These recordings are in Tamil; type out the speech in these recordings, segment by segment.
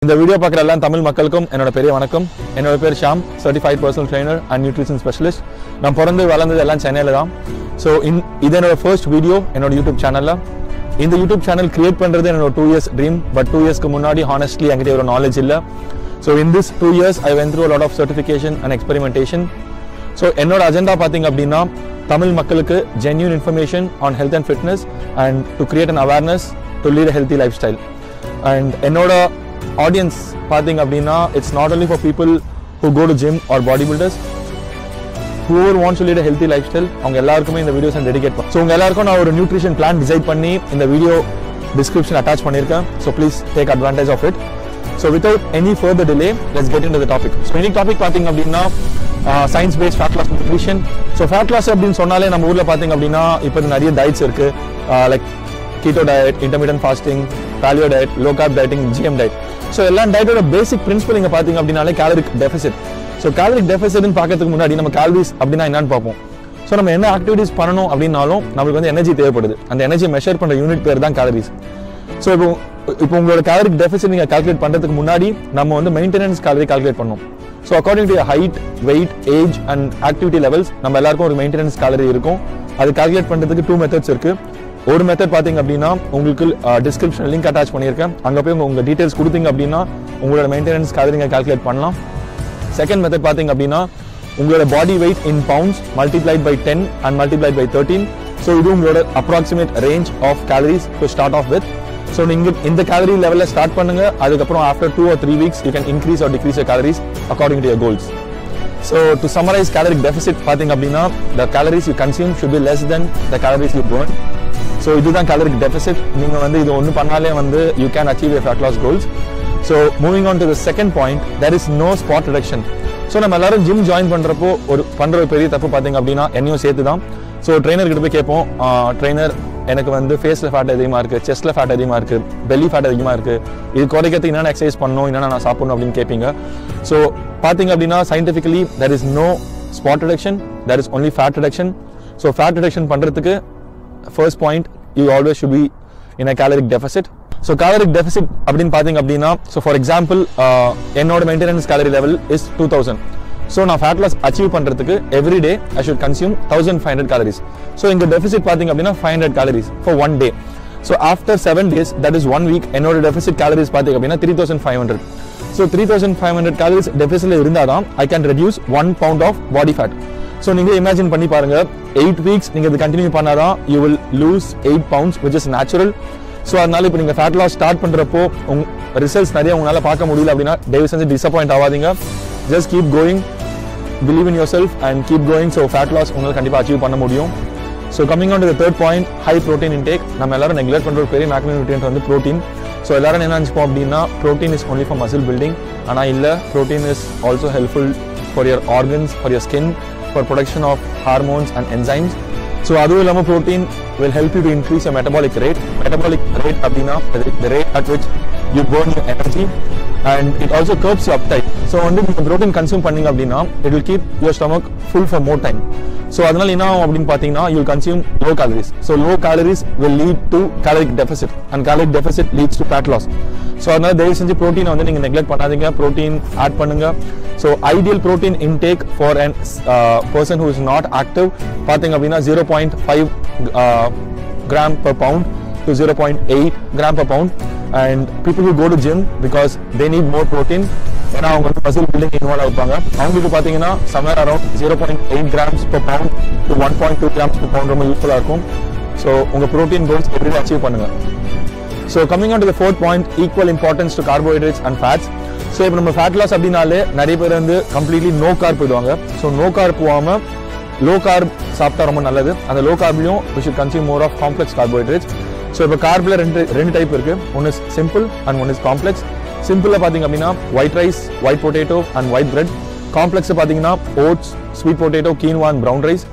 இந்த வீடியோ பார்க்குற எல்லா தமிழ் மக்களுக்கும் என்னோட பெரிய வணக்கம். என்னோட பேர் Sham, certified personal trainer and nutrition specialist. நான் பிறந்து வளர்ந்தது எல்லாம் சென்னையில் தான். ஸோ இது என்னோட ஃபர்ஸ்ட் வீடியோ என்னோட யூடியூப் சேனலில். இந்த யூடியூப் சேனல் கிரியேட் பண்ணுறது என்னோட 2 years ட்ரீம். பட் 2 yearsக்கு முன்னாடி ஹானஸ்ட்லி என்கிட்ட ஒரு நாலேஜ் இல்லை. So in this 2 years I went through a lot of certification and experimentation. So என்னோட அஜெண்டா பார்த்தீங்க அப்படின்னா தமிழ் மக்களுக்கு genuine information on health and fitness and to create an awareness to lead a healthy lifestyle. And என்னோட audience பார்த்தீங்க அப்படின்னா it's not only for people who go to gym or bodybuilders, whoever wants to lead a healthy lifestyle, அவங்க எல்லாருக்குமே இந்த வீடியோஸ் நான் டெடிகேட் பண்ணேன். ஸோ உங்க எல்லாருக்கும் நான் ஒரு நியூட்ரிஷன் பிளான் டிசைட் பண்ணி இந்த வீடியோ டிஸ்கிரிப்ஷன் அட்டாச் பண்ணியிருக்கேன். So please take advantage of it. So without any further delay let's get into the topic. So இன்னைக்கு டாபிக் பார்த்தீங்க அப்படின்னா science based fat loss nutrition. So fat loss அப்படின்னு சொன்னாலே நம்ம ஊரில் பார்த்தீங்க அப்படின்னா இப்போ நிறைய டயட்ஸ் இருக்கு. Like keto diet, intermittent fasting, paleo diet, low carb dieting, GM diet. So எல்லா டயட்டோட பேசிக் பிரின்சிபல் இங்கே பார்த்தீங்க அப்படின்னாலே கேலரிக் டெஃபிசிட். ஸோ கேலரிக் டெஃபிசிட்னு பார்க்கறதுக்கு முன்னாடி நம்ம கேலரிஸ் அப்படின்னா என்னன்னு பார்ப்போம். ஸோ நம்ம என்ன ஆக்டிவிட்டிஸ் பண்ணணும் அப்படின்னாலும் நம்மளுக்கு வந்து எனர்ஜி தேவைப்படுது. அந்த எனர்ஜி மெஷர் பண்ணுற யூனிட் பேர் தான் கேலரிஸ். ஸோ இப்போ உங்களோட கேலரிக் டெஃபிசிட் நீங்கள் கால்குலேட் பண்ணுறதுக்கு முன்னாடி நம்ம வந்து மெயின்டெனன்ஸ் கேலரி கால்குலேட் பண்ணணும். So according to height, weight, age and activity levels நம்ம எல்லாருக்கும் ஒரு மெயின்டெனன்ஸ் கேலரி இருக்கும். அது கால்குலேட் பண்ணுறதுக்கு 2 methods இருக்கு. ஒரு மெத்தட் பார்த்தீங்க அப்படின்னா உங்களுக்கு டிஸ்கிரிப்ஷன் லிங்க் அட்டாச் பண்ணியிருக்கேன். அங்கே போய் உங்கள் டீட்டெயில்ஸ் கொடுத்தீங்க அப்படின்னா உங்களோட மெயின்டெனன்ஸ் கேலரி நீங்கள் கால்குலேட் பண்ணலாம். செகண்ட் மெத்தட் பார்த்தீங்க அப்படின்னா உங்களோட body weight in pounds multiplied by 10 and multiplied by 13. So இது உங்களோட approximate range of calories to start off with. So நீங்கள் இந்த கேலரி லெவலில் ஸ்டார்ட் பண்ணுங்க. அதுக்கப்புறம் after 2 or 3 weeks you can increase or decrease your calories according to your goals. So to summarize caloric deficit பார்த்தீங்க அப்படின்னா the calories you consume should be less than the calories you burn. So இதுதான் கேலரிக் டெஃபிசிட். நீங்கள் வந்து இது ஒன்று பண்ணாலே வந்து you can achieve your fat loss goals. So moving on to the second point, there is no spot reduction. So நம்ம எல்லாரும் ஜிம் ஜாயின் பண்ணுறப்போ பண்ணுற ஒரு பெரிய தப்பு பார்த்தீங்க அப்படின்னா என்னையும் சேர்த்து தான். ஸோ ட்ரெயினர் கிட்ட போய் கேட்போம், ட்ரெயினர் எனக்கு வந்து ஃபேஸில் ஃபேட் அதிகமாக இருக்குது, செஸ்ட்டில் ஃபேட் அதிகமாக இருக்குது, பெல்லி ஃபேட் அதிகமாக இருக்குது, இது குறைக்கிறதுக்கு என்னென்ன எக்ஸசைஸ் பண்ணணும், என்னென்ன நான் சாப்பிடணும் அப்படின்னு கேட்பீங்க. ஸோ பார்த்தீங்க அப்படின்னா scientifically there is no spot reduction, there is only fat reduction. So fat reduction பண்ணுறதுக்கு first point, you always should be in a caloric deficit. So caloric deficit அப்படினு பாத்தீங்க அப்படினா, so for example என்னோட maintenance calorie level is 2000. so நான் fat loss achieve பண்றதுக்கு every day I should consume 1500 calories. so இங்க deficit பாத்தீங்க அப்படினா 500 calories for one day. so after 7 days, that is 1 week, என்னோட deficit calories பாத்தீங்க அப்படினா 3500. so 3500 calories deficitல இருந்தாதான் I can reduce 1 pound of body fat. So நீங்கள் இமேஜின் பண்ணி பாருங்க, 8 weeks நீங்கள் இது கண்டினியூ பண்ணாதான் you will lose 8 pounds which is natural. So அதனால இப்போ நீங்கள் ஃபேட் லாஸ் ஸ்டார்ட் பண்ணுறப்போ ரிசல்ட்ஸ் நிறைய உங்களால் பார்க்க முடியல அப்படின்னா தயவு செஞ்சு டிசப்பாயிண்ட் ஆகாதீங்க. Just keep going, believe in yourself and keep going. So fat loss உங்களால் கண்டிப்பாக அச்சீவ் பண்ண முடியும். So coming on to the third point, high protein intake. நம்ம எல்லாரும் நெக்லெக்ட் பண்ணுற ஒரு பெரிய மேக்ரோ நியூட்ரியன்ட் வந்து ப்ரோட்டீன். ஸோ எல்லாரும் என்ன நினச்சிப்போம் அப்படின்னா protein is only for muscle building. ஆனால் இல்லை, protein is also helpful for your organs, for your skin, for production of hormones and enzymes. So அதுவும் இல்லாமல் protein will help you to increase your metabolic rate. Metabolic rate அப்படின்னா the rate at which you burn your energy, and it also curbs your appetite. So வந்து நீங்கள் protein consume பண்ணீங்க அப்படின்னா it will keep your stomach full for more time. So அதனால என்ன ஆகும் அப்படின்னு பார்த்தீங்கன்னா you will consume low calories. So low calories will lead to caloric deficit, and caloric deficit leads to fat loss. So அதனால தயவு செஞ்சு ப்ரோட்டீனை வந்து நீங்கள் நெக்லெக்ட் பண்ணாதீங்க, ப்ரோட்டீன் ஆட் பண்ணுங்க. So ideal protein intake for an person who is not active பார்த்தீங்க அப்படின்னா 0.5 gram per pound to 0.8 gram per pound. And people who go to gym because they need more protein, ஏன்னா அவங்க வந்து மசில் பில்டிங் இன்வால்வ் ஆகிருப்பாங்க, அவங்களுக்கு பார்த்தீங்கன்னா somewhere around 0.8 grams per pound to 1.2 grams per pound ரொம்ப யூஸ்ஃபுல்லாக இருக்கும். ஸோ உங்கள் ப்ரோட்டீன் கோல்ஸ் எப்படி அச்சீவ் பண்ணுங்க. So coming on to the fourth point, equal importance to carbohydrates and fats. So இப்போ நம்ம ஃபேட் லாஸ் அப்படின்னாலே நிறைய பேர் வந்து கம்ப்ளீட்லி நோ கார்ப் போயிடுவாங்க. ஸோ நோ கார்ப் போகாமல் லோ கார்ப் சாப்பிட்டா ரொம்ப நல்லது. அந்த லோ கார்ப்லையும் we should consume more of complex carbohydrates. So இப்போ கார்பில் ரெண்டு டைப் இருக்குது. ஒன்று is simple and one is complex. சிம்பிளில் பார்த்தீங்க அப்படின்னா white rice, white potato and white bread. காம்ப்ளெக்ஸை பார்த்தீங்கன்னா oats, sweet potato, quinoa and brown rice.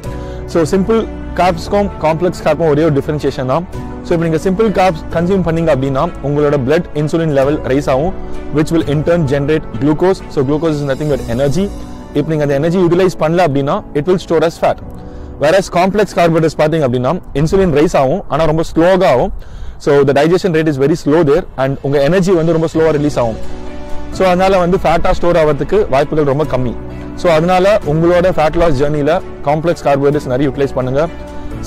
So simple கார்ப்ஸ்க்கும் காம்ப்ளெக்ஸ் கார்ப்க்கும் ஒரே ஒரு டிஃபரன்ஷியேஷன் தான். ஸோ இப்போ நீங்கள் சிம்பிள் கார்ப்ஸ் கன்சியூம் பண்ணீங்க அப்படின்னா உங்களோட பிளட் இன்சுலின் லெவல் ரைஸ் ஆகும், which will in turn generate glucose. So glucose is nothing but energy. இப்போ நீங்கள் அந்த எனர்ஜி யூட்டிலைஸ் பண்ணல அப்படின்னா it will store as fat. Whereas complex carbohydrates பார்த்தீங்க அப்படின்னா இன்சுலின் ரைஸ் ஆகும், ஆனால் ரொம்ப ஸ்லோவாக ஆகும். So the digestion rate is very slow there, and உங்கள் எனர்ஜி வந்து ரொம்ப ஸ்லோவாக ரிலீஸ் ஆகும். ஸோ அதனால வந்து ஃபேட்டாக ஸ்டோர் ஆகிறதுக்கு வாய்ப்புகள் ரொம்ப கம்மி. ஸோ அதனால உங்களோட ஃபேட் லாஸ் ஜேர்னியில் காம்ப்ளெக்ஸ் கார்போஹைட்ரேட்ஸ் நிறைய யூட்டிலைஸ் பண்ணுங்க.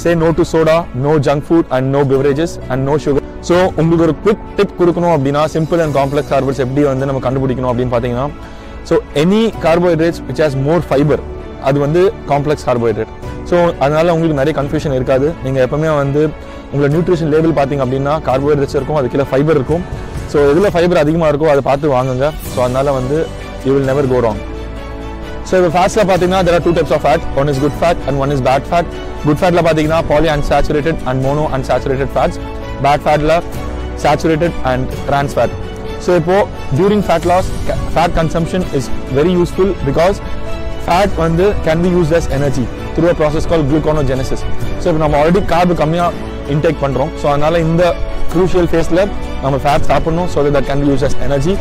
Say no to soda, no junk food and no beverages and no sugar. So உங்களுக்கு ஒரு குவிக் டிப் கொடுக்கணும் அப்படின்னா சிம்பிள் அண்ட் காம்ப்ளெக்ஸ் கார்போஹைட்ரேட்ஸ் எப்படி வந்து நம்ம கண்டுபிடிக்கணும் அப்படின்னு பார்த்தீங்கன்னா, so any carbohydrates which has more fibre அது வந்து காம்ப்ளெக்ஸ் கார்போஹைட்ரேட். ஸோ அதனால உங்களுக்கு நிறைய கன்ஃபியூஷன் இருக்காது. நீங்கள் எப்பவுமே வந்து உங்களோட நியூட்ரிஷன் லேபிள் பார்த்தீங்க அப்படின்னா கார்போஹைட்ரேட்ஸ் இருக்கும், அது கீழே ஃபைபர் இருக்கும். ஸோ எதில் ஃபைபர் அதிகமாக இருக்கோ அதை பார்த்து வாங்குங்க. ஸோ அதனால வந்து you will never go wrong. So இப்போ ஃபேட்ஸில் பார்த்தீங்கன்னா there are two types of fat. One is good fat and one is bad fat. Good fatல பார்த்தீங்கன்னா poly unsaturated and mono unsaturated fats. Bad fatல saturated and trans fat. So இப்போ during fat loss, fat consumption is very useful because fat வந்து can be used as energy through a process called gluconeogenesis. So இப்போ நம்ம ஆல்ரெடி கார்பு கம்மியாக இன்டேக் பண்ணுறோம். ஸோ அதனால இந்த crucial phase-ல நம்ம ஃபேட் சாப்பிடணும் so that can be used as energy.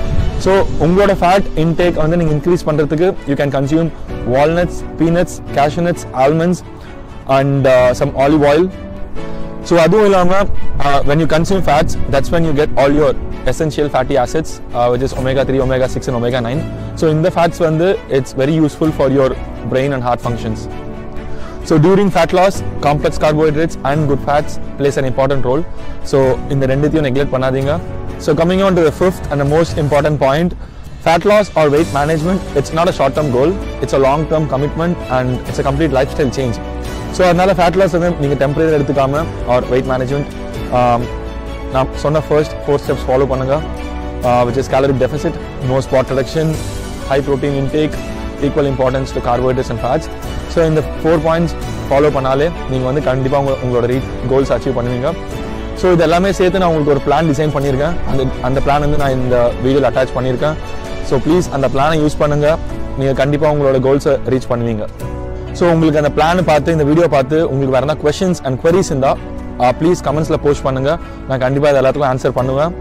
So உங்களோட ஃபேட் இன்டேக் வந்து நீங்கள் இன்க்ரீஸ் பண்ணுறதுக்கு you can consume walnuts, peanuts, cashew nuts, almonds and some olive oil. So அதுவும் இல்லாமல் when you consume fats, that's when you get all your essential fatty acids which is omega 3, omega 6 and omega 9. So இந்த fats வந்து it's very useful for your brain and heart functions. So during fat loss, complex carbohydrates and good fats plays an important role. So இந்த ரெண்டுத்தையும் neglect பண்ணாதீங்க. So coming on to the fifth and the most important point, fat loss or weight management, it's not a short-term goal, it's a long-term commitment and it's a complete lifestyle change. So அதனால fat loss வந்து நீங்கள் டெம்பரரி எடுத்துக்காம or weight management நான் சொன்ன first 4 steps follow பண்ணுங்க, which is calorie deficit, no spot reduction, high protein intake, equal importance to carbohydrates and fats. So இந்த 4 பாயிண்ட்ஸ் ஃபாலோ பண்ணாலே நீங்கள் வந்து கண்டிப்பாக உங்களோட கோல்ஸ் அச்சீவ் பண்ணுவீங்க. ஸோ இது எல்லாமே சேர்த்து நான் உங்களுக்கு ஒரு பிளான் டிசைன் பண்ணியிருக்கேன். அந்த பிளான் வந்து நான் இந்த வீடியோவில் அட்டாச் பண்ணியிருக்கேன். ஸோ ப்ளீஸ் அந்த பிளானை யூஸ் பண்ணுங்கள், நீங்கள் கண்டிப்பாக உங்களோட கோல்ஸை ரீச் பண்ணுவீங்க. ஸோ உங்களுக்கு அந்த பிளானை பார்த்து இந்த வீடியோ பார்த்து உங்களுக்கு வேறு என்ன கொஷின்ஸ் அண்ட் queries இருந்தால் ப்ளீஸ் கமெண்ட்ஸில் போஸ்ட் பண்ணுங்கள். நான் கண்டிப்பாக இது எல்லாத்துக்கும் ஆன்சர் பண்ணுவேன்.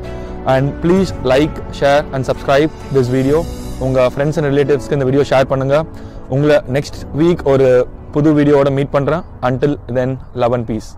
And please like, share and subscribe this video. உங்கள் ஃப்ரெண்ட்ஸ் அண்ட் ரிலேட்டிவ்ஸ்க்கு இந்த வீடியோ ஷேர் பண்ணுங்கள். உங்களை நெக்ஸ்ட் வீக் ஒரு புது வீடியோவோட மீட் பண்ணுறேன். Until then, love and peace.